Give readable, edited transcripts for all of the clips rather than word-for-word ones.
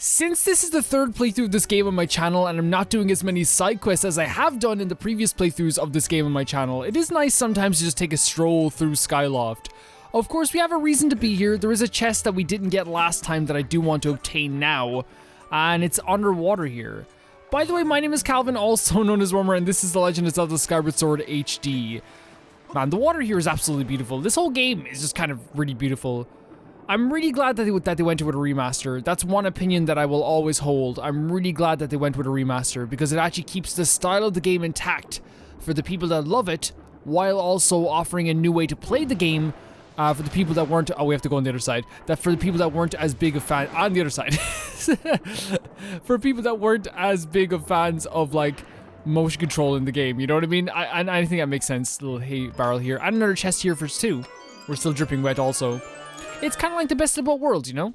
Since this is the third playthrough of this game on my channel and I'm not doing as many side quests as I have done in the previous playthroughs of this game on my channel, it is nice sometimes to just take a stroll through Skyloft. Of course, we have a reason to be here. There is a chest that we didn't get last time that I do want to obtain now, and it's underwater here. By the way, my name is Calvin, also known as Wormer, and this is The Legend of Zelda Skyward Sword HD. Man, the water here is absolutely beautiful. This whole game is just kind of really beautiful. I'm really glad that they went with a remaster. That's one opinion that I will always hold. I'm really glad that they went with a remaster because it actually keeps the style of the game intact for the people that love it, while also offering a new way to play the game for the people that weren't. Oh, we have to go on the other side. That for the people that weren't as big of fans on the other side. For people that weren't as big of fans of like motion control in the game. You know what I mean? And I think that makes sense. Little hay barrel here and another chest here for us too. We're still dripping wet also. It's kind of like the best of both worlds, you know?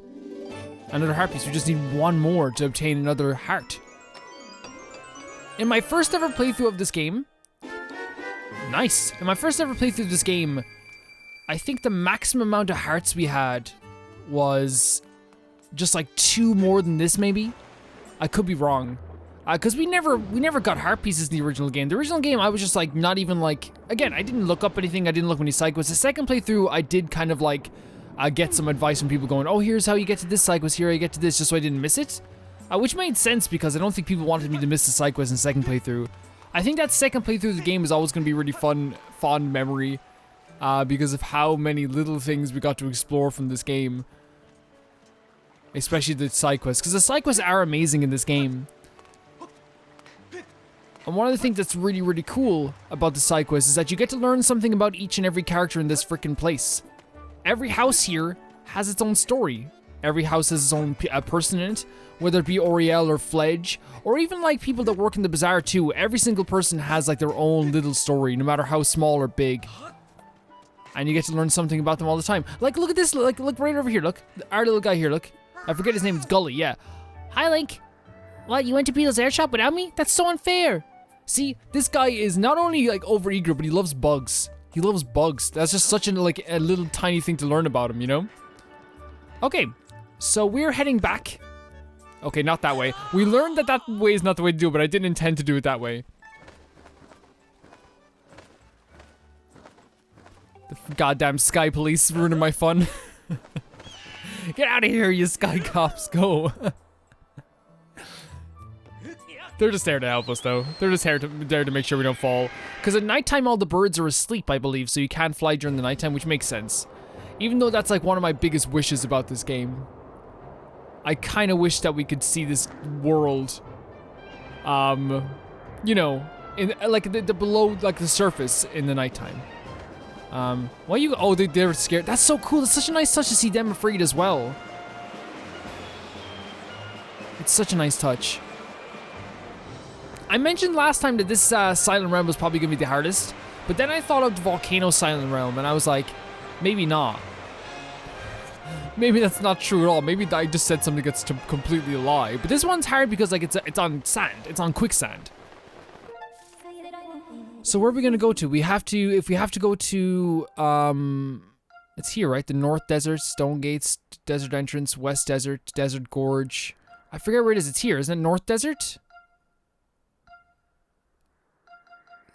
Another heart piece. We just need one more to obtain another heart. In my first ever playthrough of this game... Nice. In my first ever playthrough of this game, I think the maximum amount of hearts we had was just like 2 more than this, maybe? I could be wrong. Because we never got heart pieces in the original game. The original game, I was just like, not even like... Again, I didn't look up anything. I didn't look any side quests. The second playthrough, I did kind of like... get some advice from people going, oh, here's how you get to this side quest, here how you get to this, just so I didn't miss it. Which made sense because I don't think people wanted me to miss the side quest in the second playthrough. I think that second playthrough of the game is always going to be really fond memory because of how many little things we got to explore from this game. Especially the side quests, because the side quests are amazing in this game. And one of the things that's really, really cool about the side quests is that you get to learn something about each and every character in this frickin' place. Every house here has its own story. Every house has its own person in it, whether it be Oriel or Fledge, or even like people that work in the bazaar too. Every single person has like their own little story, no matter how small or big. And you get to learn something about them all the time. Like, look at this, like, look right over here, look. Our little guy here, look. I forget his name, it's Gully, yeah. Hi, Link. What, you went to Beetle's air shop without me? That's so unfair. See, this guy is not only like overeager, but he loves bugs. He loves bugs. That's just such a little tiny thing to learn about him, you know? Okay, so we're heading back. Okay, not that way. We learned that that way is not the way to do it, but I didn't intend to do it that way. The goddamn Sky Police ruining my fun. Get out of here, you Sky Cops, go. They're just there to help us, though. They're just there to make sure we don't fall. Because at nighttime, all the birds are asleep, I believe, so you can't fly during the nighttime, which makes sense. Even though that's like one of my biggest wishes about this game. I kind of wish that we could see this world, you know, in like the below like the surface in the nighttime. Why you? Oh, they're scared. That's so cool. It's such a nice touch to see them afraid as well. It's such a nice touch. I mentioned last time that this Silent Realm was probably going to be the hardest, but then I thought of the Volcano Silent Realm, and I was like, maybe not. Maybe that's not true at all. Maybe I just said something that's completely a lie. But this one's hard because like it's on sand. It's on quicksand. So where are we going to go to? We have to, if we have to go to, it's here, right? The North Desert, Stone Gates, Desert Entrance, West Desert, Desert Gorge. I forget where it is. It's here. Isn't it North Desert?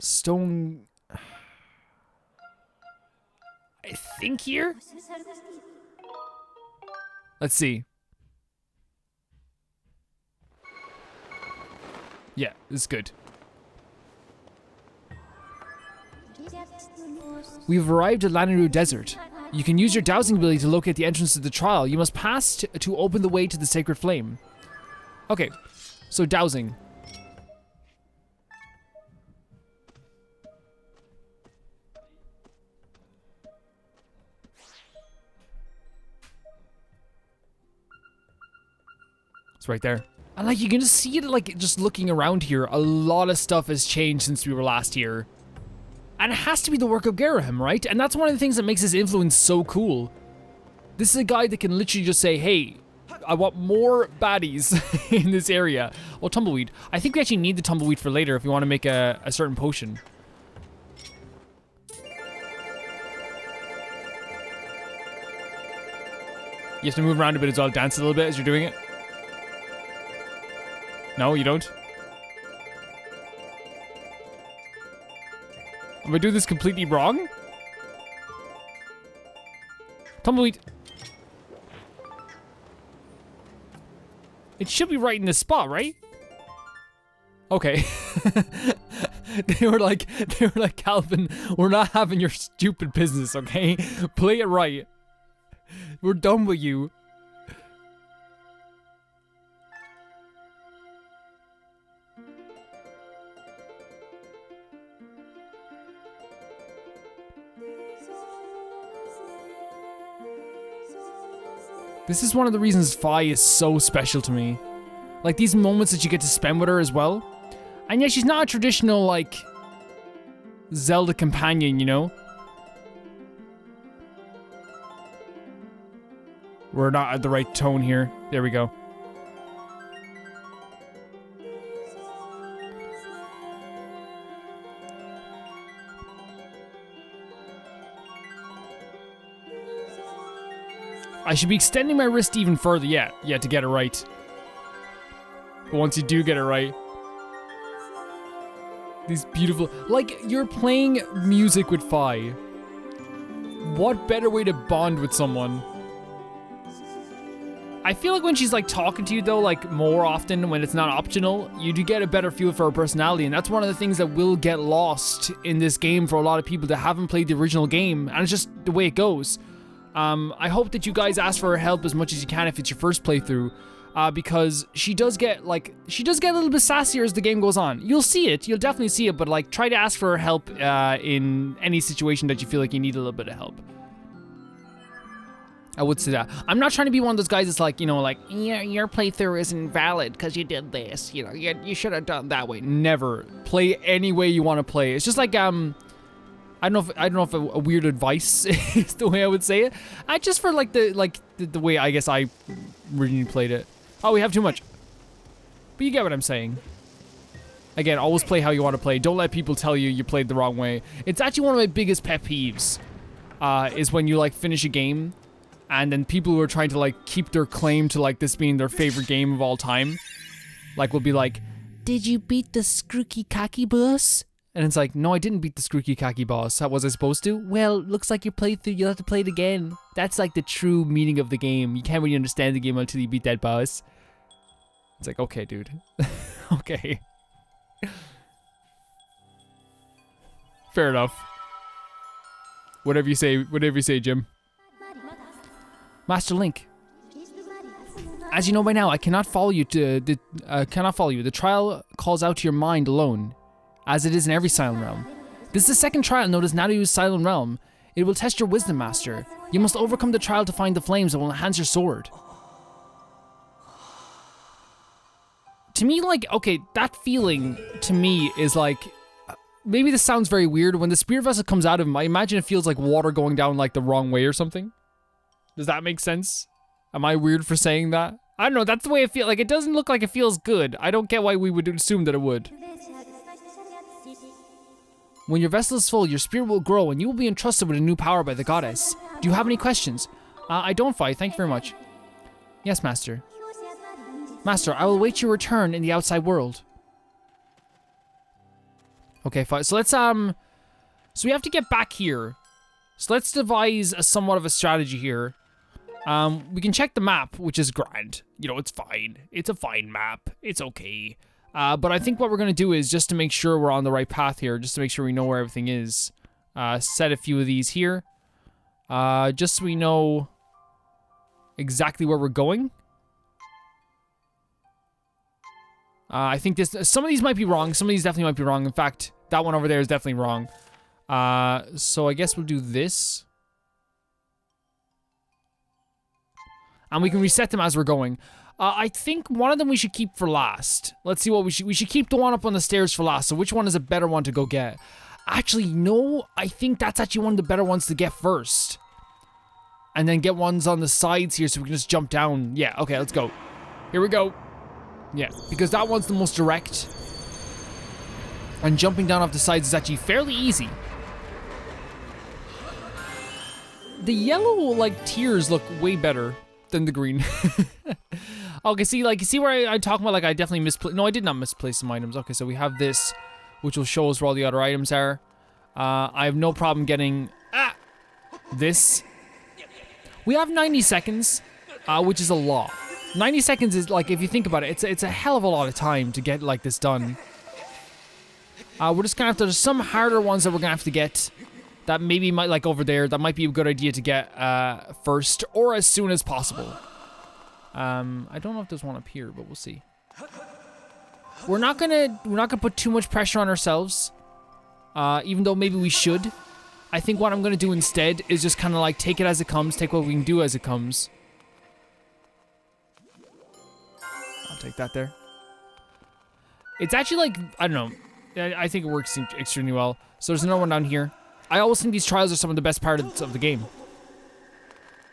Stone... I think here? Let's see. Yeah, this is good. We've arrived at Lanaru Desert. You can use your dowsing ability to locate the entrance to the trial. You must pass to open the way to the sacred flame. Okay, so dowsing. It's right there. And like, you can just see it, like, just looking around here. A lot of stuff has changed since we were last here. And it has to be the work of Garaham, right? And that's one of the things that makes his influence so cool. This is a guy that can literally just say, hey, I want more baddies in this area. Oh, tumbleweed. I think we actually need the tumbleweed for later if we want to make a certain potion. You have to move around a bit as well, dance a little bit as you're doing it. No, you don't? Am I doing this completely wrong? Tumbleweed. It should be right in this spot, right? Okay. They were like, Calvin, we're not having your stupid business, okay? Play it right. We're done with you. This is one of the reasons Fi is so special to me. Like, these moments that you get to spend with her as well. And yeah, she's not a traditional, like, Zelda companion, you know? We're not at the right tone here. There we go. I should be extending my wrist even further, yeah, to get it right. But once you do get it right, these beautiful, like, you're playing music with Fi. What better way to bond with someone? I feel like when she's like talking to you though, like more often when it's not optional, you do get a better feel for her personality, and that's one of the things that will get lost in this game for a lot of people that haven't played the original game, and it's just the way it goes. I hope that you guys ask for her help as much as you can if it's your first playthrough, because she does get a little bit sassier as the game goes on. You'll see it, you'll definitely see it, but like try to ask for her help in any situation that you feel like you need a little bit of help. I would say that. I'm not trying to be one of those guys that's like, you know, like, yeah, your playthrough isn't valid because you did this, you know, you should have done that way. Never. Play any way you want to play. It's just like, I don't know if a weird advice is the way I would say it. Just for like the way I guess I originally played it. Oh, we have too much. But you get what I'm saying. Again, always play how you want to play. Don't let people tell you you played the wrong way. It's actually one of my biggest pet peeves, is when you like finish a game and then people who are trying to like keep their claim to like this being their favorite game of all time, like will be like, did you beat the Scrooky Kaki boss? And it's like, no, I didn't beat the Scrooky Kaki boss. How was I supposed to? Well, looks like your playthrough, you'll have to play it again. That's like the true meaning of the game. You can't really understand the game until you beat that boss. It's like, okay, dude. Okay. Fair enough. Whatever you say, Jim. Master Link. As you know by now, I cannot follow you. The trial calls out to your mind alone, as it is in every Silent Realm. This is the second trial known as Naru's Silent Realm. It will test your wisdom, Master. You must overcome the trial to find the flames that will enhance your sword. To me, like, okay, that feeling to me is like, maybe this sounds very weird. When the spirit vessel comes out of him, I imagine it feels like water going down like the wrong way or something. Does that make sense? Am I weird for saying that? I don't know, that's the way it feels. Like, it doesn't look like it feels good. I don't get why we would assume that it would. When your vessel is full, your spirit will grow and you will be entrusted with a new power by the goddess. Do you have any questions? I don't, Fi. Thank you very much. Yes, Master. Master, I will await your return in the outside world. Okay, Fi. So let's, so we have to get back here. So let's devise a somewhat of a strategy here. We can check the map, which is grand. You know, it's fine. It's a fine map. It's okay. But I think what we're going to do is, just to make sure we're on the right path here, just to make sure we know where everything is, set a few of these here. Just so we know exactly where we're going. I think some of these might be wrong. Some of these definitely might be wrong. In fact, that one over there is definitely wrong. So I guess we'll do this. And we can reset them as we're going. I think one of them we should keep for last. Let's see what we should keep the one up on the stairs for last. So which one is a better one to go get? Actually, no, I think that's actually one of the better ones to get first. And then get ones on the sides here so we can just jump down. Yeah, okay, let's go. Here we go. Yeah, because that one's the most direct. And jumping down off the sides is actually fairly easy. The yellow, like, tiers look way better than the green. Okay, see, like, you see where I'm talking about, like, I definitely misplaced. No, I did not misplace some items. Okay, so we have this, which will show us where all the other items are. I have no problem getting, this. We have 90 seconds, which is a lot. 90 seconds is, like, if you think about it, it's a hell of a lot of time to get, like, this done. We're just gonna have to, there's some harder ones that we're gonna have to get that maybe might, like, over there, that might be a good idea to get, first, or as soon as possible. I don't know if there's one up here, but we'll see. We're not gonna put too much pressure on ourselves, even though maybe we should. I think what I'm gonna do instead is just kind of like take it as it comes, take what we can do as it comes. I'll take that there. It's actually like, I don't know, I think it works extremely well. So there's another one down here. I always think these trials are some of the best parts of the game.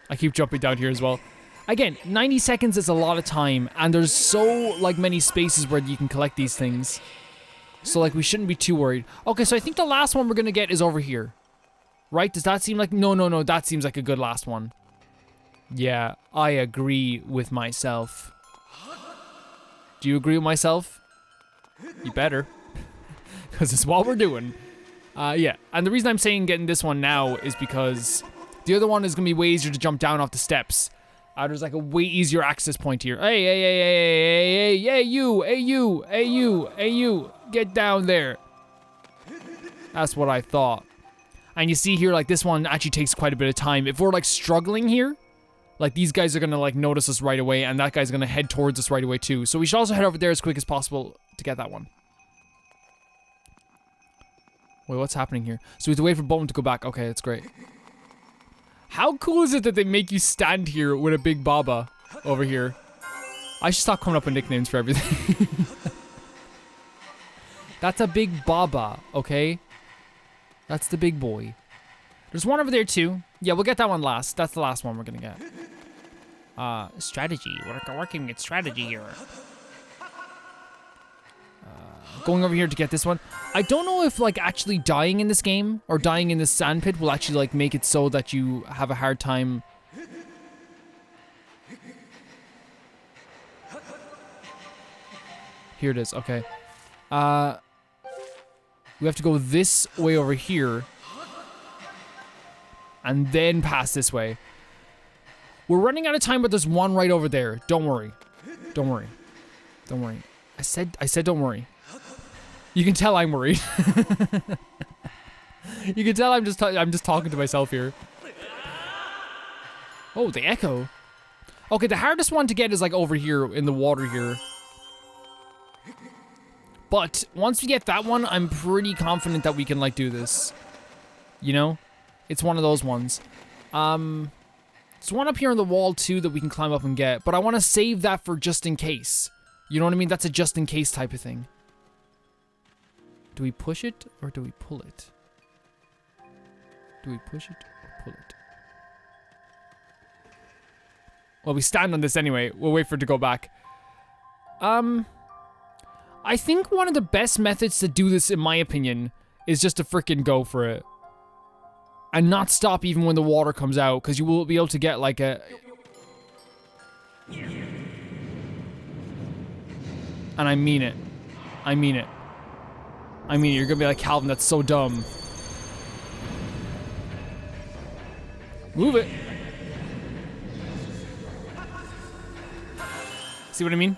I keep jumping down here as well. Again, 90 seconds is a lot of time, and there's so, like, many spaces where you can collect these things. So, like, we shouldn't be too worried. Okay, so I think the last one we're gonna get is over here. Right? Does that seem like... No, that seems like a good last one. Yeah, I agree with myself. Do you agree with myself? You better. Because it's what we're doing. Yeah, and the reason I'm saying getting this one now is because the other one is gonna be way easier to jump down off the steps. There's like a way easier access point here. Hey, you, get down there. That's what I thought. And you see here, like, this one actually takes quite a bit of time. If we're, like, struggling here, like, these guys are gonna, like, notice us right away, and that guy's gonna head towards us right away, too. So we should also head over there as quick as possible to get that one. Wait, what's happening here? So we have to wait for Bowman to go back. Okay, that's great. How cool is it that they make you stand here with a big baba over here? I should stop coming up with nicknames for everything. That's a big baba, okay? That's the big boy. There's one over there too. Yeah, we'll get that one last. That's the last one we're gonna get. Strategy. We're working at strategy here. Going over here to get this one. I don't know if, like, actually dying in this game or dying in this sand pit will actually, like, make it so that you have a hard time. Here it is. Okay. We have to go this way over here and then pass this way. We're running out of time, but there's one right over there. Don't worry. Don't worry. Don't worry. I said don't worry. You can tell I'm worried. You can tell I'm just talking to myself here. Oh, the echo. Okay, the hardest one to get is like over here in the water here. But once we get that one, I'm pretty confident that we can, like, do this. You know? It's one of those ones. There's one up here on the wall too that we can climb up and get, but I want to save that for just in case. You know what I mean? That's a just in case type of thing. Do we push it or do we pull it? Do we push it or pull it? Well, we stand on this anyway. We'll wait for it to go back. I think one of the best methods to do this, in my opinion, is just to frickin' go for it. And not stop even when the water comes out, because you will be able to get, like, a... And I mean it. I mean it. I mean, you're gonna be like, Calvin, that's so dumb. Move it. See what I mean?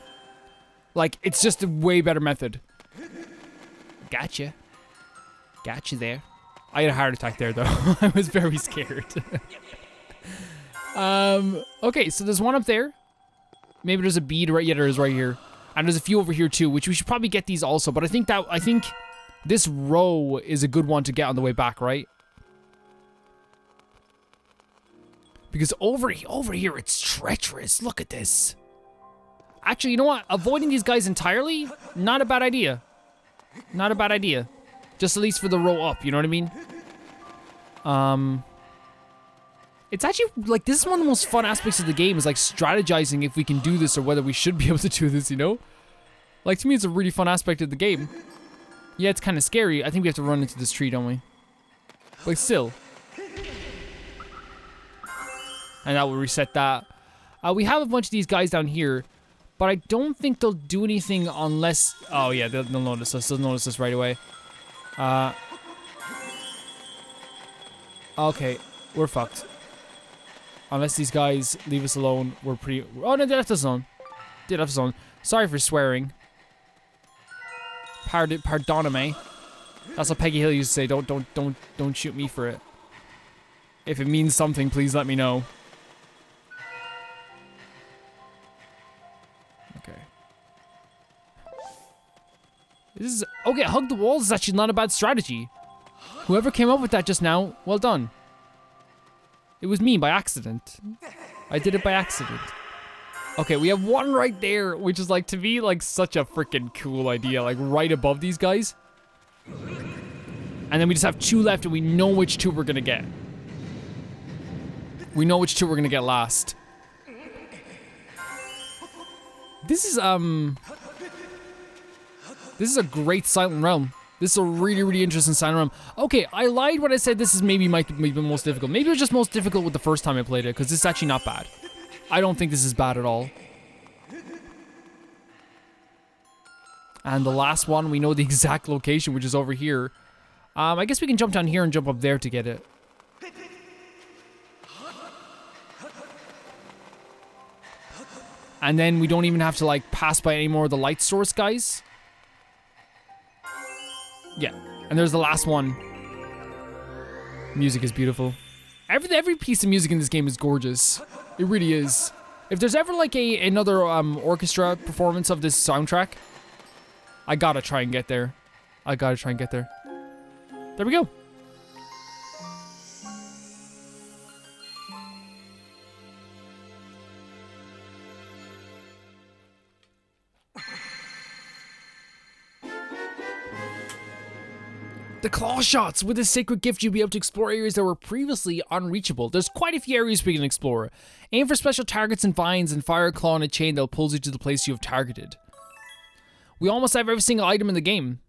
Like, it's just a way better method. Gotcha. Gotcha there. I had a heart attack there, though. I was very scared. Okay, so there's one up there. Maybe there's a bead right... Yeah, there is right here. And there's a few over here, too, which we should probably get these also. But I think this row is a good one to get on the way back, right? Because over here, it's treacherous. Look at this. Actually, you know what? Avoiding these guys entirely, not a bad idea. Not a bad idea. Just at least for the row up, you know what I mean? It's actually, like, this is one of the most fun aspects of the game, is, like, strategizing if we can do this or whether we should be able to do this, you know? Like, to me, it's a really fun aspect of the game. Yeah, it's kind of scary. I think we have to run into this tree, don't we? But still. And that will reset that. We have a bunch of these guys down here. But I don't think they'll do anything unless... Oh, yeah, they'll notice us. They'll notice us right away. Okay, we're fucked. Unless these guys leave us alone, we're pretty... Oh, no, they left us alone. They left us alone. Sorry for swearing. Pardoname. That's what Peggy Hill used to say. Don't shoot me for it. If it means something, please let me know. Okay. This is... Okay, hug the walls is actually not a bad strategy. Whoever came up with that just now, well done. It was me by accident. I did it by accident. Okay, we have one right there, which is like, to me, like such a freaking cool idea. Like right above these guys. And then we just have 2 left and we know which 2 we're gonna get. We know which 2 we're gonna get last. This is a great Silent Realm. This is a really, really interesting Silent Realm. Okay, I lied when I said this is might be the most difficult. Maybe it was just most difficult with the first time I played it, because this is actually not bad. I don't think this is bad at all. And the last one, we know the exact location, which is over here. I guess we can jump down here and jump up there to get it. And then we don't even have to like pass by any more of the light source guys. Yeah, and there's the last one. Music is beautiful. Every piece of music in this game is gorgeous. It really is. If there's ever like another orchestra performance of this soundtrack, I gotta try and get there. I gotta try and get there. There we go. The Clawshots! With this sacred gift, you'll be able to explore areas that were previously unreachable. There's quite a few areas we can explore. Aim for special targets and vines and fire a claw on a chain that pulls you to the place you have targeted. We almost have every single item in the game.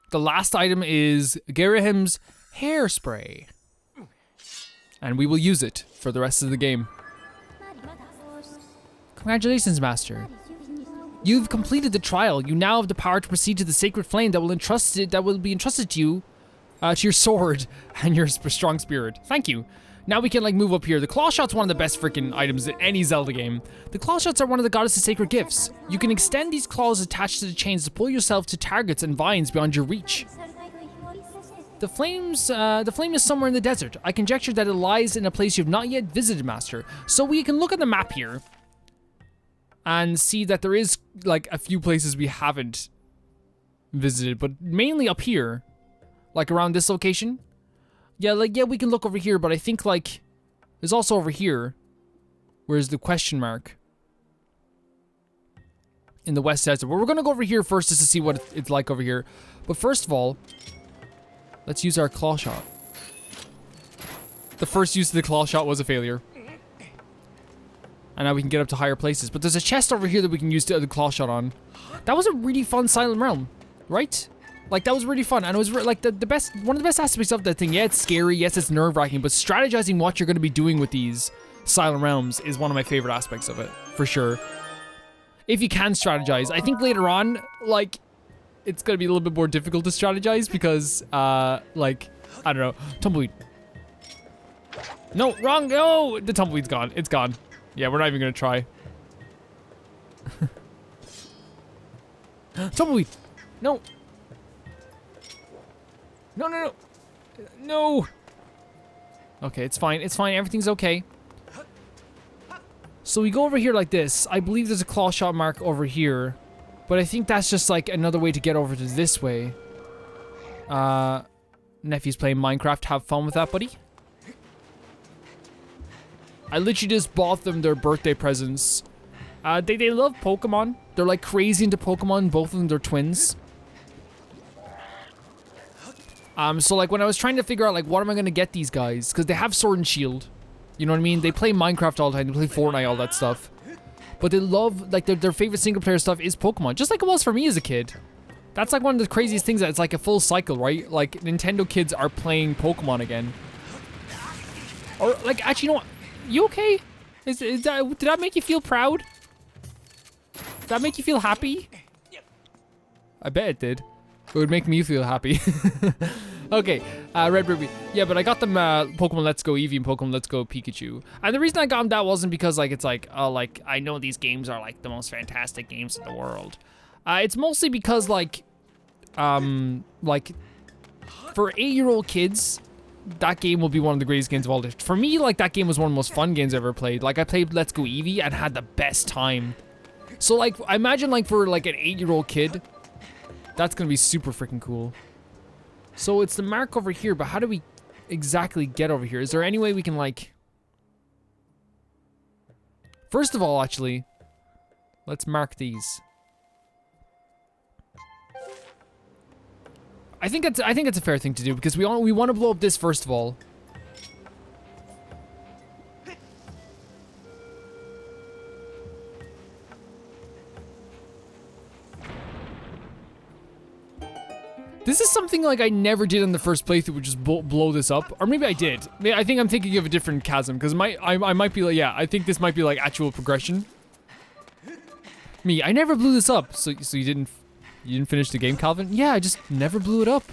The last item is Garahim's hairspray. And we will use it for the rest of the game. Congratulations, Master. You've completed the trial. You now have the power to proceed to the sacred flame that will be entrusted to you, to your sword and your strong spirit. Thank you. Now we can like move up here. The Clawshot's one of the best freaking items in any Zelda game. The Clawshots are one of the goddess's sacred gifts. You can extend these claws attached to the chains to pull yourself to targets and vines beyond your reach. The flame is somewhere in the desert. I conjecture that it lies in a place you've not yet visited, Master. So we can look at the map here and see that there is like a few places we haven't visited, but mainly up here, like around this location. Yeah, we can look over here, but I think like there's also over here. Where's the question mark? In the West Desert. But we're gonna go over here first just to see what it's like over here. But first of all, let's use our Clawshot. The first use of the Clawshot was a failure. And now we can get up to higher places. But there's a chest over here that we can use the Clawshot on. That was a really fun Silent Realm, right? Like, that was really fun. And it was like one of the best aspects of that thing. Yeah, it's scary. Yes, it's nerve-wracking. But strategizing what you're going to be doing with these Silent Realms is one of my favorite aspects of it, for sure. If you can strategize. I think later on, like, it's going to be a little bit more difficult to strategize because, like, I don't know. Tumbleweed. No, wrong. No, the tumbleweed's gone. It's gone. Yeah, we're not even gonna try. Tumbleweed! No! No, no, no! No! Okay, it's fine. It's fine. Everything's okay. So we go over here like this. I believe there's a Clawshot mark over here. But I think that's just like another way to get over to this way. Nephew's playing Minecraft. Have fun with that, buddy. I literally just bought them their birthday presents. They love Pokemon. They're like crazy into Pokemon. Both of them, they're twins. So like when I was trying to figure out like what am I gonna get these guys, because they have Sword and Shield. You know what I mean? They play Minecraft all the time. They play Fortnite, all that stuff. But they love, like their favorite single player stuff is Pokemon. Just like it was for me as a kid. That's like one of the craziest things, that it's like a full cycle, right? Like Nintendo kids are playing Pokemon again. Or, like, actually, you know what? You okay? Is that, did that make you feel proud? Did that make you feel happy? I bet it did. It would make me feel happy. Okay, Red Ruby. Yeah, but I got them Pokemon Let's Go Eevee and Pokemon Let's Go Pikachu. And the reason I got them that wasn't because, like, it's like, oh, like, I know these games are, like, the most fantastic games in the world. It's mostly because, like, for 8-year-old kids, that game will be one of the greatest games of all time. For me, like, that game was one of the most fun games I ever played. Like, I played Let's Go Eevee and had the best time. So, like, I imagine, like, for, like, an 8-year-old kid, that's gonna be super freaking cool. So it's the mark over here, but how do we exactly get over here? Is there any way we can, like... First of all, actually, let's mark these. I think it's a fair thing to do because we want to blow up this first of all. This is something like I never did in the first playthrough, which is blow this up. Or maybe I did. I think I'm thinking of a different chasm, because I might be like, yeah, I think this might be like actual progression. Me, I never blew this up. So you didn't finish the game, Calvin? Yeah, I just never blew it up.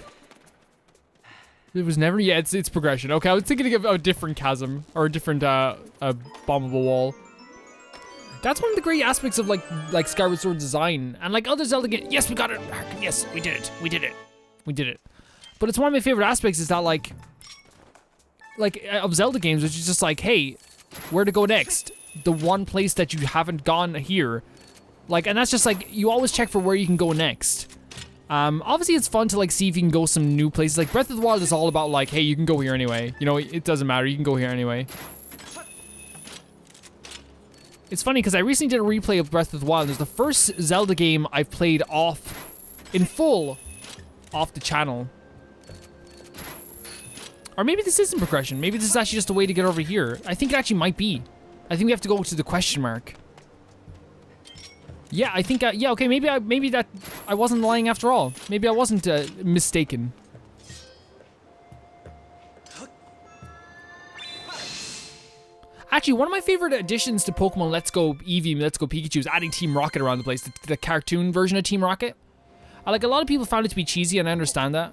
It was never, yeah, it's progression. Okay, I was thinking of a different chasm, or a different bombable wall. That's one of the great aspects of like Skyward Sword design, and like other Zelda games. Yes, we got it. Yes, we did it. We did it. We did it. But it's one of my favorite aspects is that like of Zelda games, which is just like, hey, where to go next? The one place that you haven't gone here. Like, and that's just like, you always check for where you can go next. Obviously it's fun to like see if you can go some new places. Like Breath of the Wild is all about like, hey, you can go here anyway. You know, it doesn't matter, you can go here anyway. It's funny because I recently did a replay of Breath of the Wild. It's the first Zelda game I've played in full off the channel. Or maybe this isn't progression. Maybe this is actually just a way to get over here. I think it actually might be. I think we have to go to the question mark. Yeah, I think, yeah, okay, maybe that I wasn't lying after all. Maybe I wasn't mistaken. Actually, one of my favorite additions to Pokemon Let's Go Eevee and Let's Go Pikachu is adding Team Rocket around the place, the cartoon version of Team Rocket. Like, a lot of people found it to be cheesy, and I understand that.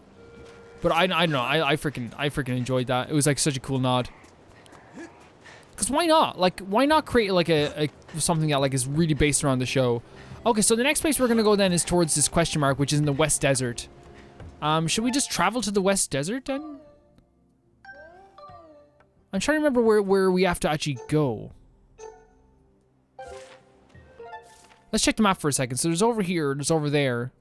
But I don't know, I freaking enjoyed that. It was like such a cool nod. Because why not? Like, why not create like a something that like is really based around the show? Okay, so the next place we're gonna go then is towards this question mark, which is in the West Desert. Should we just travel to the West Desert then? I'm trying to remember where we have to actually go. Let's check the map for a second. So there's over here, there's over there.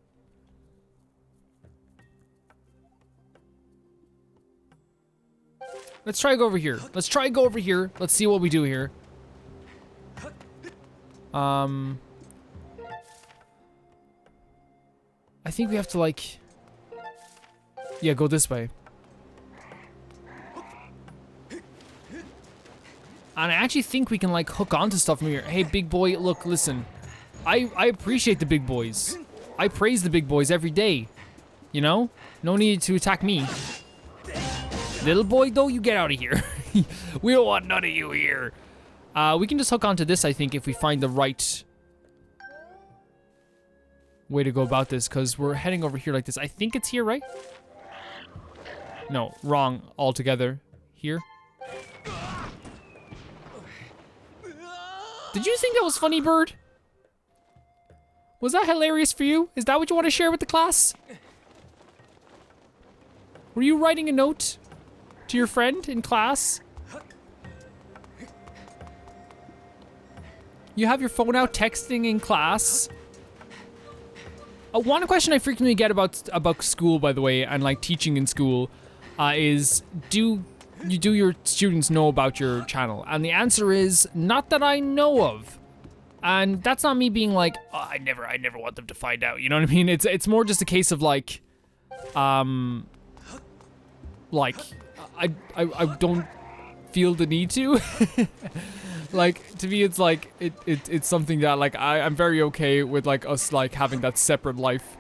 Let's try to go over here. Let's try to go over here. Let's see what we do here. I think we have to like... Yeah, go this way. And I actually think we can like hook onto stuff from here. Hey, big boy, look, listen. I appreciate the big boys. I praise the big boys every day. You know? No need to attack me. Little boy, though, you get out of here. We don't want none of you here. We can just hook onto this, I think, if we find the right way to go about this, because we're heading over here like this. I think it's here, right? No, wrong altogether. Here. Did you think that was funny, Bird? Was that hilarious for you? Is that what you want to share with the class? Were you writing a note to your friend in class? You have your phone out texting in class? One question I frequently get about school, by the way, and like teaching in school, is do your students know about your channel? And the answer is not that I know of. And that's not me being like, oh, I never want them to find out. You know what I mean? It's more just a case of like, I don't feel the need to. Like, to me, it's like, it's something that like, I'm very okay with like us like having that separate life.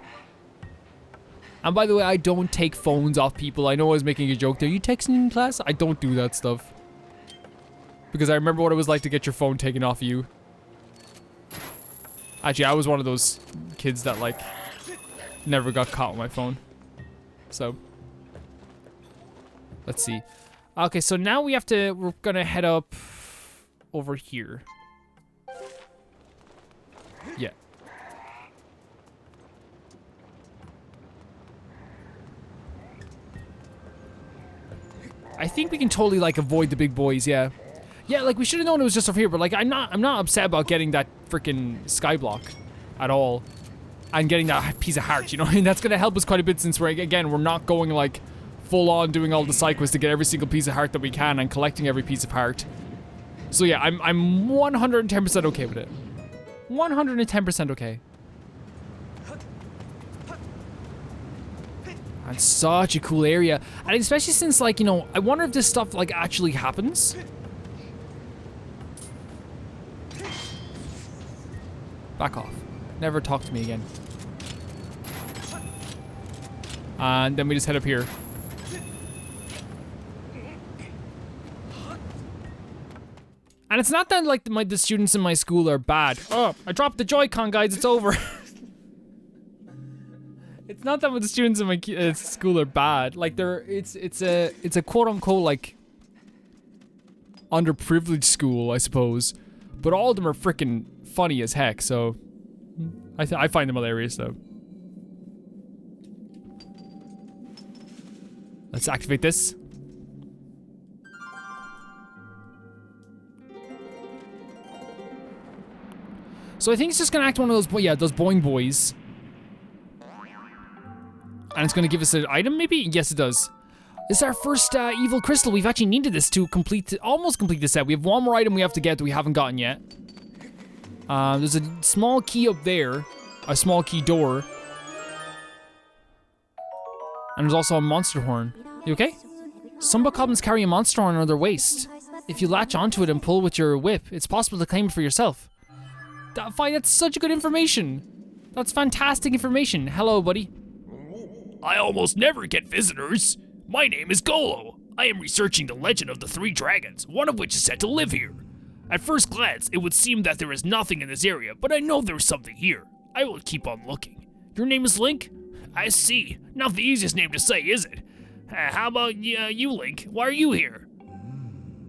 And by the way, I don't take phones off people. I know I was making a joke there. You texting in class? I don't do that stuff. because I remember what it was like to get your phone taken off of you. Actually, I was one of those kids that like never got caught with my phone. So let's see. Okay, so now we're gonna head up over here. Yeah. I think we can totally like avoid the big boys, yeah. Yeah, like we should have known it was just over here, but like I'm not upset about getting that freaking sky block at all. And getting that piece of heart, you know? And that's gonna help us quite a bit since we're not going like full on doing all the side quests to get every single piece of heart that we can and collecting every piece of heart. So yeah, I'm 110% okay with it. 110% okay. And such a cool area. And especially since like, you know, I wonder if this stuff like actually happens. Back off. Never talk to me again. And then we just head up here. And it's not that like the students in my school are bad. Oh, I dropped the Joy-Con, guys, it's over. It's not that the students in my school are bad. Like it's a quote unquote like underprivileged school, I suppose. But all of them are freaking funny as heck, so I find them hilarious though. Let's activate this. So I think it's just gonna act one of those, those boing boys. And it's gonna give us an item, maybe? Yes, it does. This is our first evil crystal. We've actually needed this to almost complete the set. We have one more item we have to get that we haven't gotten yet. There's a small key up there, a small key door. And there's also a monster horn. You okay? Some bokoblins carry a monster horn on their waist. If you latch onto it and pull with your whip, it's possible to claim it for yourself. That's such good information. That's fantastic information. Hello, buddy. I almost never get visitors. My name is Golo. I am researching the legend of the three dragons, one of which is said to live here. At first glance, it would seem that there is nothing in this area, but I know there's something here. I will keep on looking. Your name is Link? I see. Not the easiest name to say, is it? How about you, Link? Why are you here?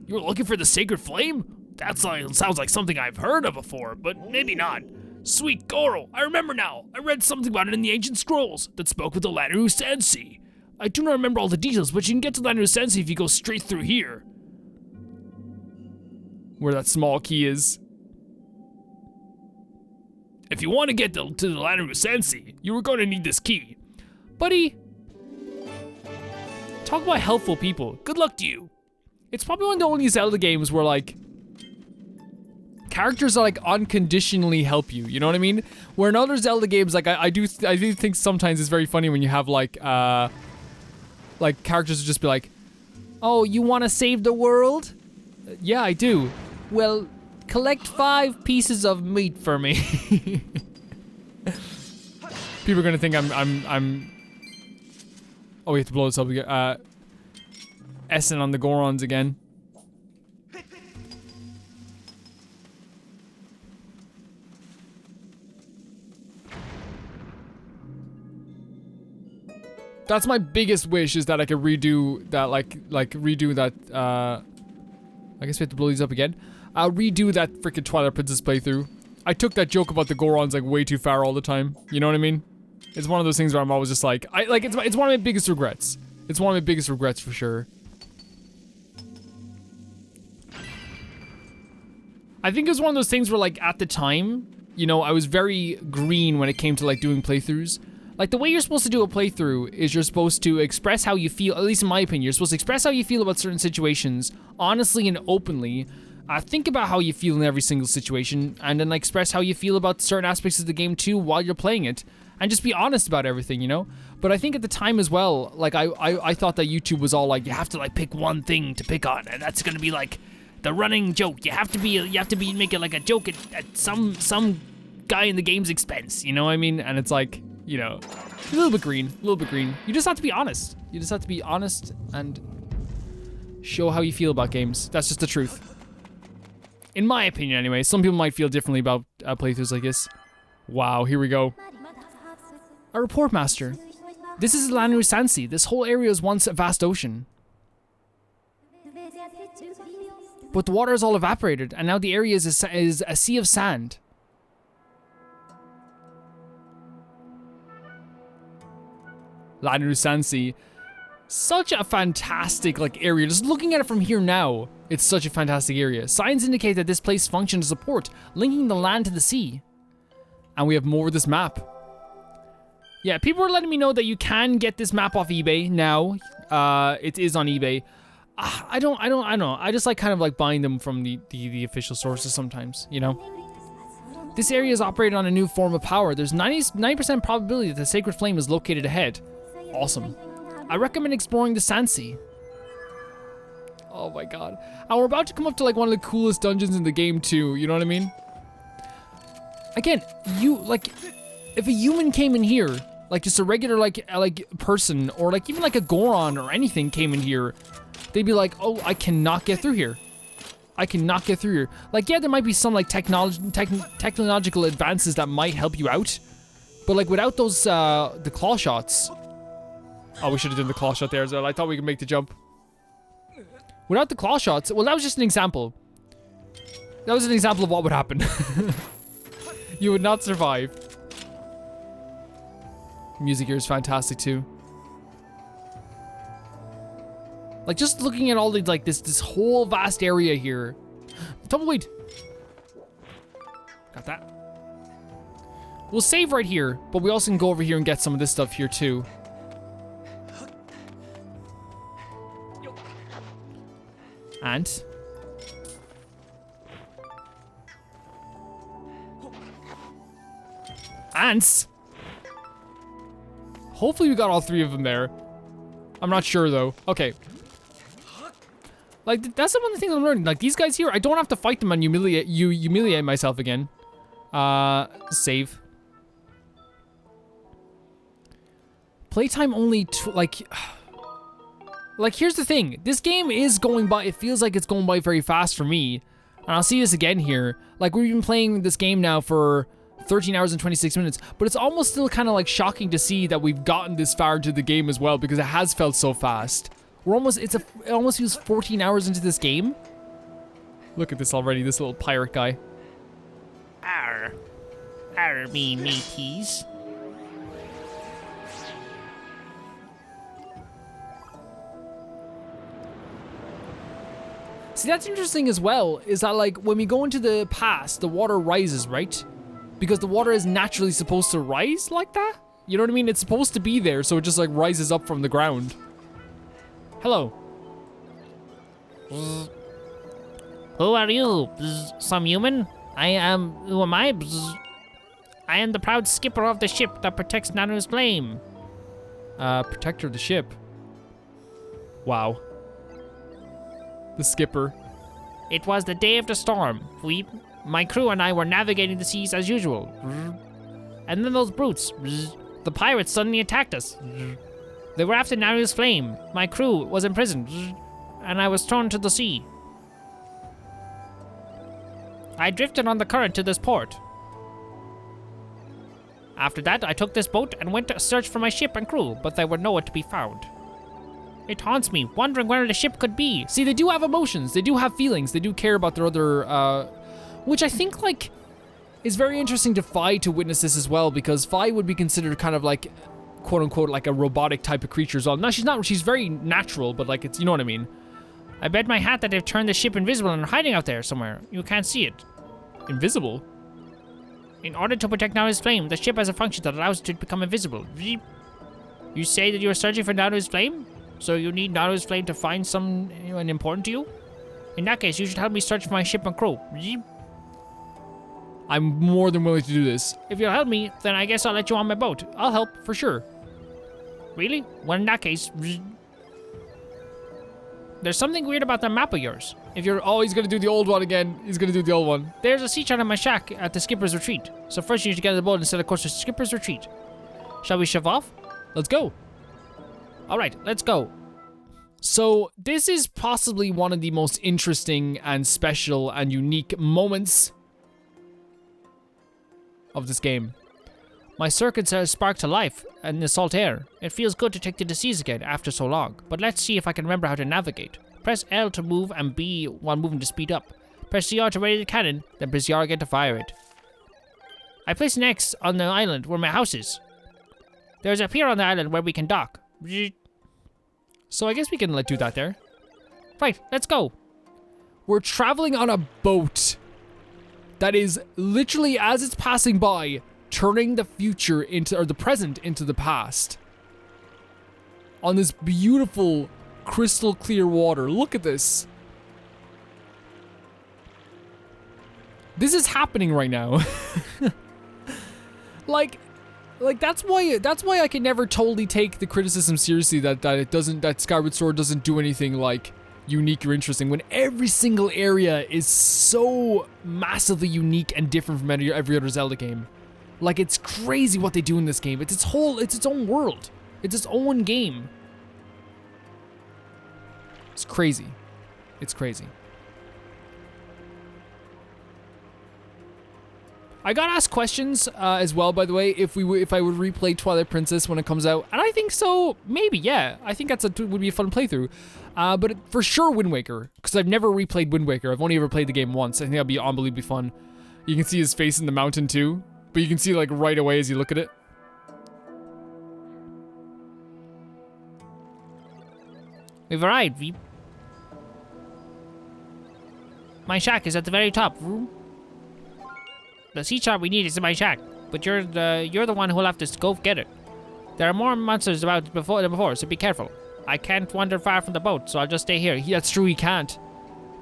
You're looking for the sacred flame? That sounds like something I've heard of before, but maybe not. Sweet Goro, I remember now. I read something about it in the ancient scrolls that spoke with the Lanayru Sensi. I do not remember all the details, but you can get to Lanayru Sensi if you go straight through here. Where that small key is. If you want to get to the Lanayru Sensi, you are going to need this key. Buddy, talk about helpful people. Good luck to you. It's probably one of the only Zelda games where like characters are like unconditionally help you. You know what I mean? Where in other Zelda games, like I do think sometimes it's very funny when you have like characters who just be like, "Oh, you want to save the world? Yeah, I do. Well, collect 5 pieces of meat for me." People are gonna think I'm. Oh, we have to blow this up again. Essing on the Gorons again. That's my biggest wish, is that I could redo that, redo that, I guess we have to blow these up again. I'll redo that freaking Twilight Princess playthrough. I took that joke about the Gorons, like, way too far all the time. You know what I mean? It's one of those things where I'm always just like, it's one of my biggest regrets. It's one of my biggest regrets for sure. I think it was one of those things where, like, at the time, you know, I was very green when it came to, like, doing playthroughs. Like, the way you're supposed to do a playthrough is you're supposed to express how you feel, at least in my opinion, you're supposed to express how you feel about certain situations, honestly and openly. Think about how you feel in every single situation, and then express how you feel about certain aspects of the game too while you're playing it. And just be honest about everything, you know? But I think at the time as well, like, I thought that YouTube was all like, you have to, like, pick one thing to pick on, and that's gonna be, like, the running joke. You have to be making, like, a joke at some guy in the game's expense, you know what I mean? And it's like, you know, a little bit green, a little bit green. You just have to be honest. You just have to be honest and show how you feel about games. That's just the truth. In my opinion, anyway. Some people might feel differently about playthroughs like this. Wow, here we go. A report master. This is Lanu Sansi. This whole area was once a vast ocean. But the water has all evaporated, and now the area is a sea of sand. Lanu Sansi. Such a fantastic area. Just looking at it from here now, it's such a fantastic area. Signs indicate that this place functions as a port, linking the land to the sea. And we have more of this map. Yeah, people are letting me know that you can get this map off eBay now. It is on eBay. I don't know. I just kind of buying them from the official sources sometimes, you know? This area is operated on a new form of power. There's 90% probability that the sacred flame is located ahead. Awesome. I recommend exploring the Sansi. Oh my god. And we're about to come up to one of the coolest dungeons in the game too, you know what I mean? Again, if a human came in here, just a regular person, or even a Goron or anything came in here, they'd be like, oh, I cannot get through here. I cannot get through here. Yeah, there might be some technological advances that might help you out, but without those the claw shots. Oh, we should have done the claw shot there as well. I thought we could make the jump. Without the claw shots, well, that was just an example. That was an example of what would happen. You would not survive. Music here is fantastic too. Just looking at all the this whole vast area here. Tumbleweed. Got that. We'll save right here, but we also can go over here and get some of this stuff here too. Ant. Ants? Hopefully we got all three of them there. I'm not sure though. Okay. That's one of the things I'm learning. These guys here, I don't have to fight them and humiliate myself again. Save. Playtime only here's the thing. This game is going by, it feels like it's going by very fast for me. And I'll see this again here. We've been playing this game now for 13 hours and 26 minutes, but it's almost still kind of shocking to see that we've gotten this far into the game as well, because it has felt so fast. It almost feels 14 hours into this game. Look at this already, this little pirate guy. Arr me mateys. See, that's interesting as well, is that when we go into the past, the water rises, right? Because the water is naturally supposed to rise like that? You know what I mean? It's supposed to be there, so it just rises up from the ground. Hello. Who are you? Some human? Who am I? I am the proud skipper of the ship that protects Nanu's flame. Protector of the ship. Wow. The skipper. It was the day of the storm. My crew and I were navigating the seas as usual. And then those brutes, the pirates, suddenly attacked us. They were after Naru's flame. My crew was imprisoned, and I was thrown to the sea. I drifted on the current to this port. After that, I took this boat and went to search for my ship and crew, but they were nowhere to be found. It haunts me, wondering where the ship could be. See, they do have emotions. They do have feelings. They do care about their other, which I think, is very interesting to Fi to witness this as well, because Fi would be considered kind of quote unquote, a robotic type of creature as well. No, she's not. She's very natural, but it's, you know what I mean. I bet my hat that they've turned the ship invisible and are hiding out there somewhere. You can't see it. Invisible? In order to protect Naru's flame, the ship has a function that allows it to become invisible. You say that you are searching for Naru's flame? So you need Naru's flame to find someone important to you? In that case, you should help me search for my ship and crew. I'm more than willing to do this. If you'll help me, then I guess I'll let you on my boat. I'll help, for sure. Really? Well, in that case... There's something weird about that map of yours. Oh, he's gonna do the old one again. He's gonna do the old one. There's a sea chart on my shack at the skipper's retreat. So first you need to get on the boat and set a course to skipper's retreat. Shall we shove off? Let's go. Alright, let's go. So this is possibly one of the most interesting and special and unique moments of this game. My circuits are sparked to life in the salt air. It feels good to take to the seas again after so long. But let's see if I can remember how to navigate. Press L to move and B while moving to speed up. Press CR to ready the cannon, then press R again to fire it. I placed an X on the island where my house is. There's a pier on the island where we can dock. So I guess we can do that there. Right, let's go. We're traveling on a boat that is literally, as it's passing by, turning the future into, or the present into the past. On this beautiful, crystal clear water. Look at this. This is happening right now. like that's why I can never totally take the criticism seriously that Skyward Sword doesn't do anything like unique or interesting, when every single area is so massively unique and different from every other Zelda game. Like, it's crazy what they do in this game. It's its own world. It's its own game. It's crazy. It's crazy. I got asked questions as well, by the way, if I would replay Twilight Princess when it comes out, and I think so. Maybe, yeah. I think would be a fun playthrough. But for sure, Wind Waker, because I've never replayed Wind Waker. I've only ever played the game once. I think that'll be unbelievably fun. You can see his face in the mountain too, but you can see like right away as you look at it. We've arrived, Veep. My shack is at the very top. The sea chart we need is in my shack, but you're the one who'll have to go get it. There are more monsters about than before, so be careful. I can't wander far from the boat, so I'll just stay here. That's true, he can't.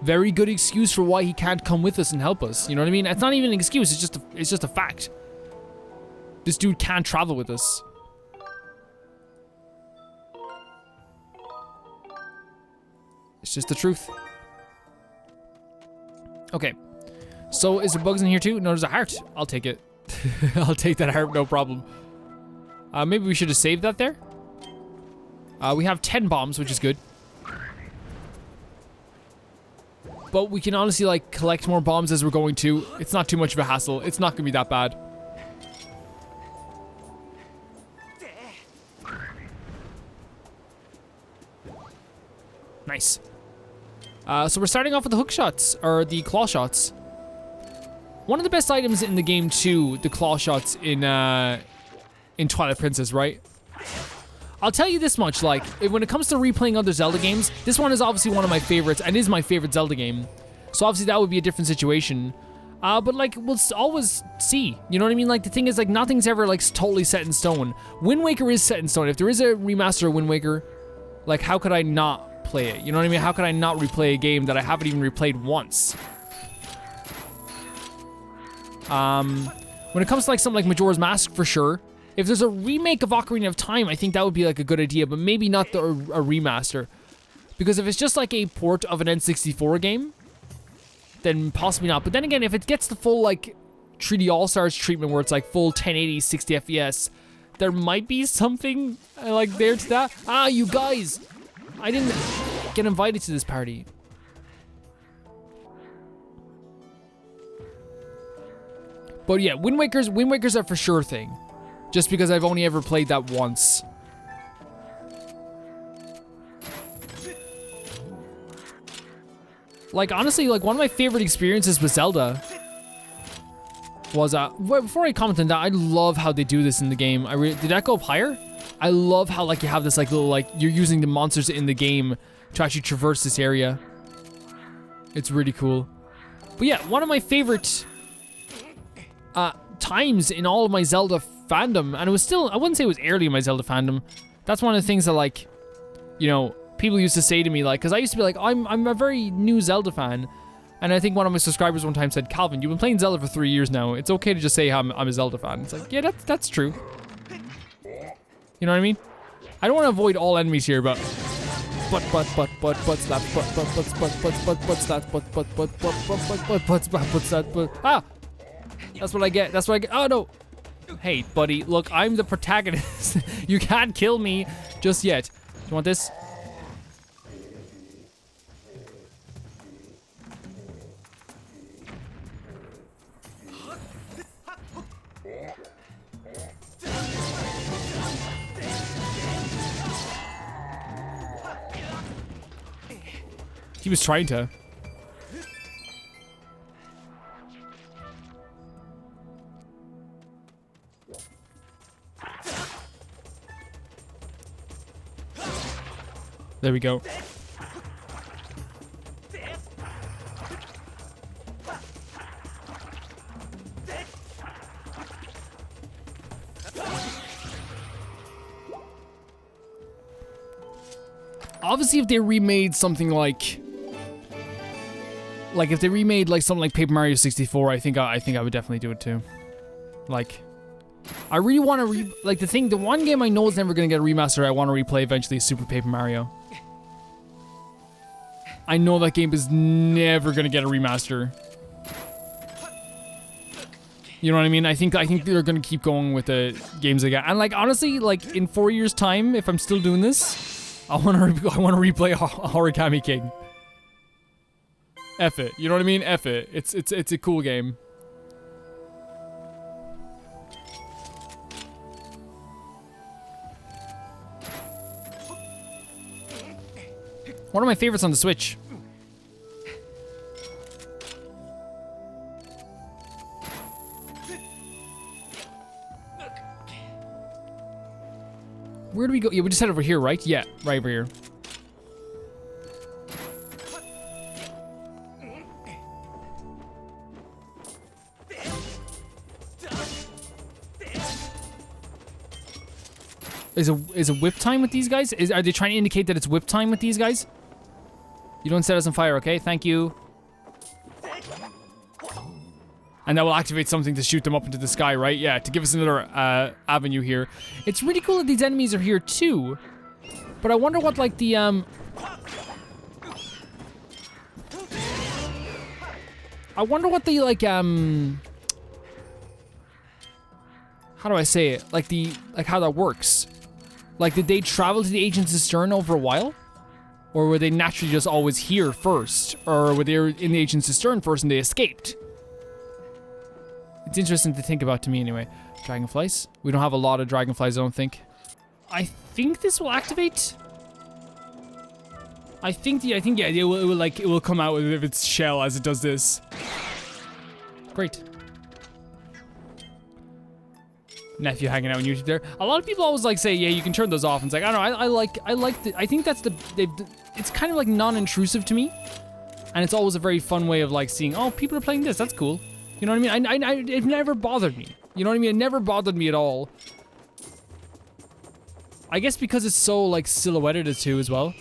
Very good excuse for why he can't come with us and help us. You know what I mean? It's not even an excuse. It's just a fact. This dude can't travel with us. It's just the truth. Okay. So, is there bugs in here too? No, there's a heart. I'll take it. I'll take that heart, no problem. Maybe we should have saved that there. We have 10 bombs, which is good. But we can honestly, like, collect more bombs as we're going to. It's not too much of a hassle. It's not gonna be that bad. Nice. So we're starting off with the hook shots, or the claw shots. One of the best items in the game too, the claw shots in Twilight Princess, right? I'll tell you this much, like, when it comes to replaying other Zelda games, this one is obviously one of my favorites, and is my favorite Zelda game. So obviously that would be a different situation. But like, we'll always see, you know what I mean? Like, the thing is, like, nothing's ever, like, totally set in stone. Wind Waker is set in stone. If there is a remaster of Wind Waker, like, how could I not play it? You know what I mean? How could I not replay a game that I haven't even replayed once? When it comes to, like, something like Majora's Mask, for sure. If there's a remake of Ocarina of Time, I think that would be, like, a good idea, but maybe not a remaster. Because if it's just, like, a port of an N64 game, then possibly not. But then again, if it gets the full, like, 3D All-Stars treatment where it's, like, full 1080, 60 FPS, there might be something, like, there to that. Ah, you guys! I didn't get invited to this party. But yeah, Wind Waker's a for sure thing. Just because I've only ever played that once. Like, honestly, like, one of my favorite experiences with Zelda was, before I comment on that, I love how they do this in the game. Did that go up higher? I love how, like, you have this, like, little, like, you're using the monsters in the game to actually traverse this area. It's really cool. But yeah, one of my favorite times in all of my Zelda fandom, and it was still, I wouldn't say it was early in my Zelda fandom. That's one of the things that, like, you know, people used to say to me, like, because I used to be like, I'm a very new Zelda fan, and I think one of my subscribers one time said, Calvin, you've been playing Zelda for 3 years now. It's okay to just say I'm a Zelda fan. It's like, yeah, that's true. You know what I mean? I don't want to avoid all enemies here, but slap, ah! That's what I get. That's what I get. Oh, no. Hey, buddy, look, I'm the protagonist. You can't kill me just yet. You want this? He was trying to. There we go. Obviously, if they remade something like if they remade like something like Paper Mario 64, I think I would definitely do it too. Like, I really want to the one game I know is never gonna get a remaster. I want to replay eventually is Super Paper Mario. I know that game is never gonna get a remaster. You know what I mean? I think they're gonna keep going with the games they got. And like honestly, like in 4 years' time, if I'm still doing this, I want to replay Origami King. F it. You know what I mean? F it. It's a cool game. One of my favorites on the Switch. Where do we go? Yeah, we just head over here, right? Yeah, right over here. Is a whip time with these guys? Are they trying to indicate that it's whip time with these guys? You don't set us on fire, okay? Thank you. And that will activate something to shoot them up into the sky, right? Yeah, to give us another avenue here. It's really cool that these enemies are here too. But I wonder what like the I wonder what the like how do I say it? Like how that works. Like did they travel to the Ancient Cistern over a while? Or were they naturally just always here first? Or were they in the Ancient Cistern first and they escaped? It's interesting to think about to me anyway. Dragonflies. We don't have a lot of dragonflies, I don't think. I think this will activate. I think yeah, it will come out with its shell as it does this. Great. Nephew hanging out on YouTube there. A lot of people always like say, yeah, you can turn those off. And it's like, I don't know, I think that's it's kind of like non-intrusive to me. And it's always a very fun way of like seeing, oh, people are playing this, that's cool. You know what I mean? It never bothered me. You know what I mean? It never bothered me at all. I guess because it's so like silhouetted too as well.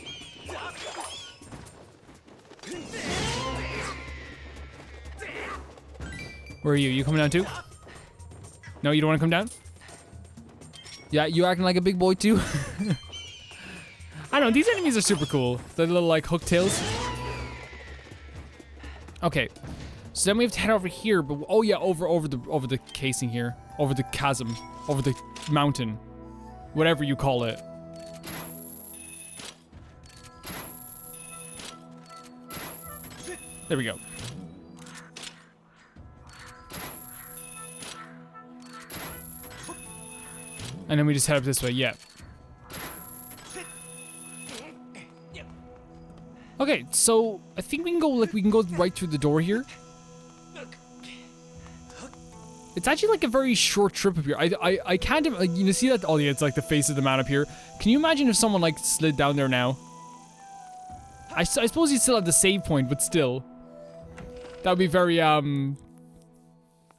Where are you? You coming down too? No, you don't want to come down? Yeah, you acting like a big boy too? I don't know, these enemies are super cool. The little like hook tails. Okay. So then we have to head over here, but oh yeah, over the casing here. Over the chasm. Over the mountain. Whatever you call it. There we go. And then we just head up this way, yeah. Okay, so I think we can go right through the door here. It's actually like a very short trip up here. I can't, you see that? Oh yeah, it's like the face of the man up here. Can you imagine if someone like slid down there now? I suppose you still have the save point, but still. That would be very,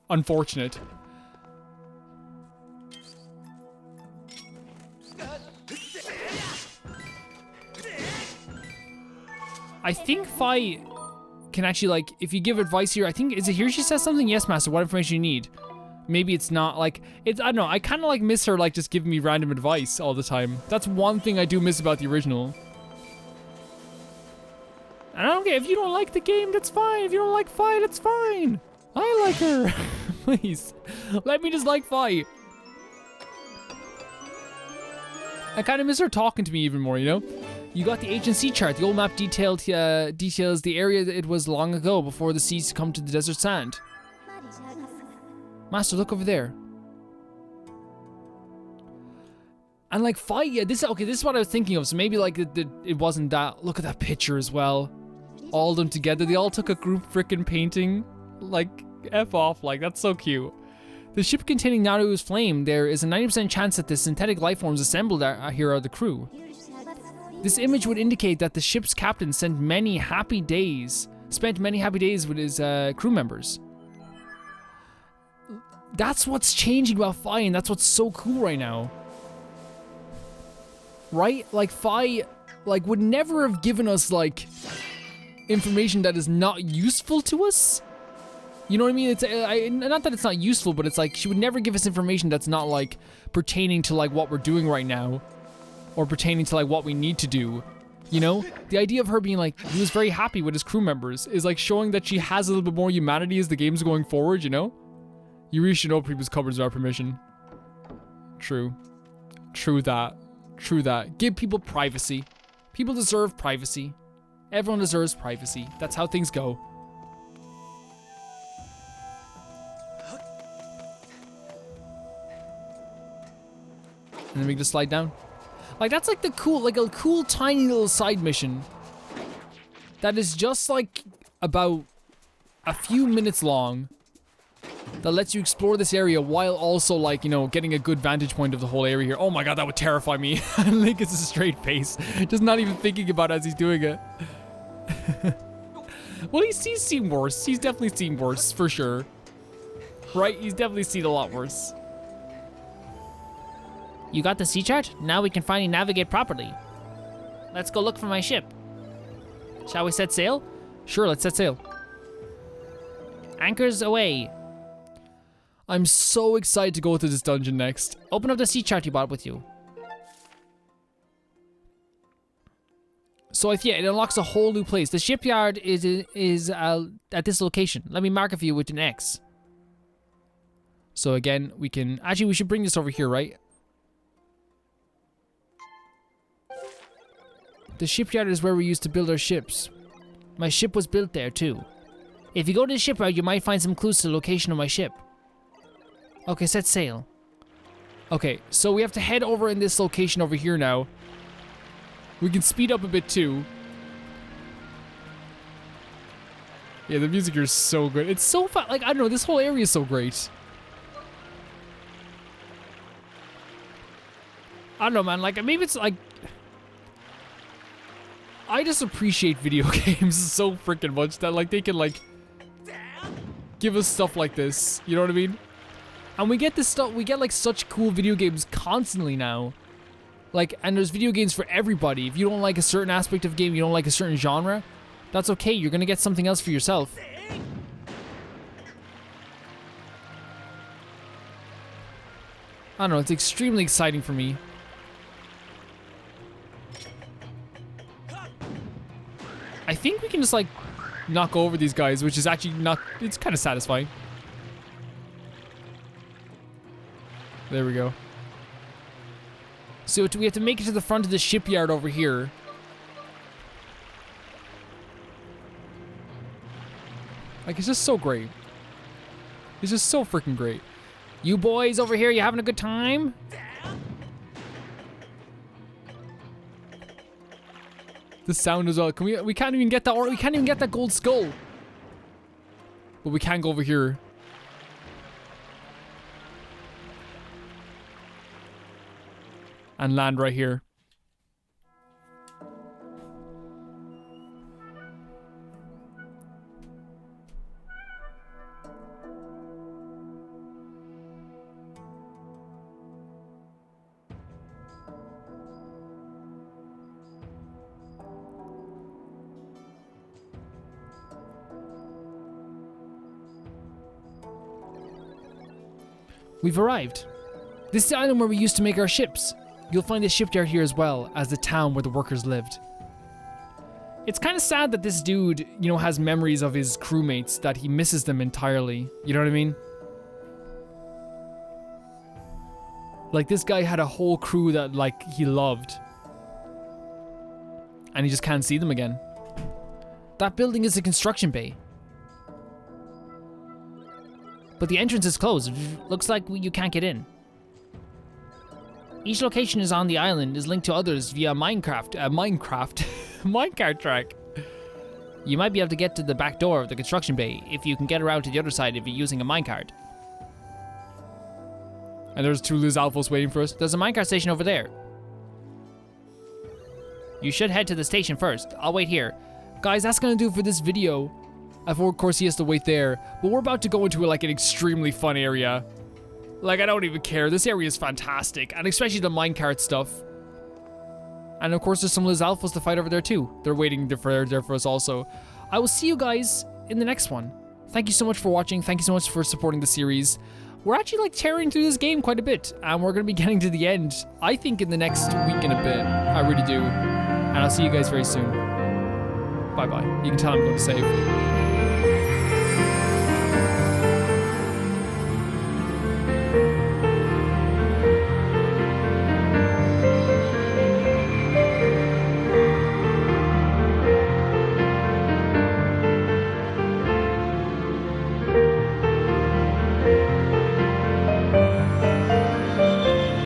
unfortunate. I think Fi can actually, like, if you give advice here, I think, is it here she says something? Yes, master, what information you need? Maybe it's not, like, I don't know, I kind of, like, miss her, like, just giving me random advice all the time. That's one thing I do miss about the original. And I don't care, if you don't like the game, that's fine. If you don't like Fi, that's fine. I like her. Please, let me just like Fi. I kind of miss her talking to me even more, you know? You got the ancient sea chart. The old map details the area that it was long ago before the seas come to the desert sand. Master, look over there. And like Fi, yeah, this is what I was thinking of. So maybe like it wasn't that. Look at that picture as well. All of them together. They all took a group frickin' painting. Like, F off. Like, that's so cute. The ship containing Naru's flame, there is a 90% chance that the synthetic life forms assembled here are the crew. This image would indicate that the ship's captain spent many happy days with his crew members. That's what's changing about Fi, and that's what's so cool right now. Right? Like, Fi, like, would never have given us, like, information that is not useful to us. You know what I mean? It's not that it's not useful, but it's like she would never give us information that's not like pertaining to like what we're doing right now, or pertaining to like what we need to do. You know, the idea of her being like he was very happy with his crew members is like showing that she has a little bit more humanity as the game's going forward. You know, you really should open people's cupboards without permission. True that. Give people privacy. People deserve privacy. Everyone deserves privacy. That's how things go. And then we can just slide down. Like, that's like a cool tiny little side mission. That is just like about a few minutes long. That lets you explore this area while also like, you know, getting a good vantage point of the whole area here. Oh my god, that would terrify me. Link has a straight face. Just not even thinking about it as he's doing it. Well, he's seen worse. He's definitely seen worse, for sure. Right? He's definitely seen a lot worse. You got the sea chart? Now we can finally navigate properly. Let's go look for my ship. Shall we set sail? Sure, let's set sail. Anchors away. I'm so excited to go to this dungeon next. Open up the sea chart you brought with you. So yeah, it unlocks a whole new place. The shipyard is at this location. Let me mark it for you with an X. So again, we should bring this over here, right? The shipyard is where we used to build our ships. My ship was built there too. If you go to the shipyard, you might find some clues to the location of my ship. Okay, set sail. Okay, so we have to head over in this location over here now. We can speed up a bit too. Yeah, the music here is so good. It's so fun. Like, I don't know, this whole area is so great. I don't know, man. Like, maybe it's like... I just appreciate video games so freaking much that, like, they can, like... give us stuff like this. You know what I mean? And we get this stuff... We get, like, such cool video games constantly now. Like, and there's video games for everybody. If you don't like a certain aspect of game, you don't like a certain genre, that's okay. You're gonna get something else for yourself. I don't know, it's extremely exciting for me. I think we can just, like, knock over these guys, which is actually not... It's kind of satisfying. There we go. So we have to make it to the front of the shipyard over here. Like, it's just so great. It's just so freaking great. You boys over here, you having a good time? The sound as well. Can we can't even get that, or we can't even get that gold skull. But we can go over here. And land right here. We've arrived. This is the island where we used to make our ships. You'll find the shipyard here as well as the town where the workers lived. It's kind of sad that this dude, you know, has memories of his crewmates that he misses them entirely. You know what I mean? Like, this guy had a whole crew that, like, he loved. And he just can't see them again. That building is a construction bay. But the entrance is closed. Looks like you can't get in. Each location is on the island is linked to others via minecart track. You might be able to get to the back door of the construction bay if you can get around to the other side if you're using a minecart. And there's 2 Liz Alphas waiting for us. There's a minecart station over there. You should head to the station first. I'll wait here. Guys, that's gonna do it for this video. Of course, he has to wait there. But we're about to go into like an extremely fun area. Like, I don't even care. This area is fantastic. And especially the minecart stuff. And of course, there's some Liz Alphas to fight over there too. They're waiting there for us also. I will see you guys in the next one. Thank you so much for watching. Thank you so much for supporting the series. We're actually like tearing through this game quite a bit. And we're going to be getting to the end, I think, in the next week and a bit. I really do. And I'll see you guys very soon. Bye-bye. You can tell I'm going to save.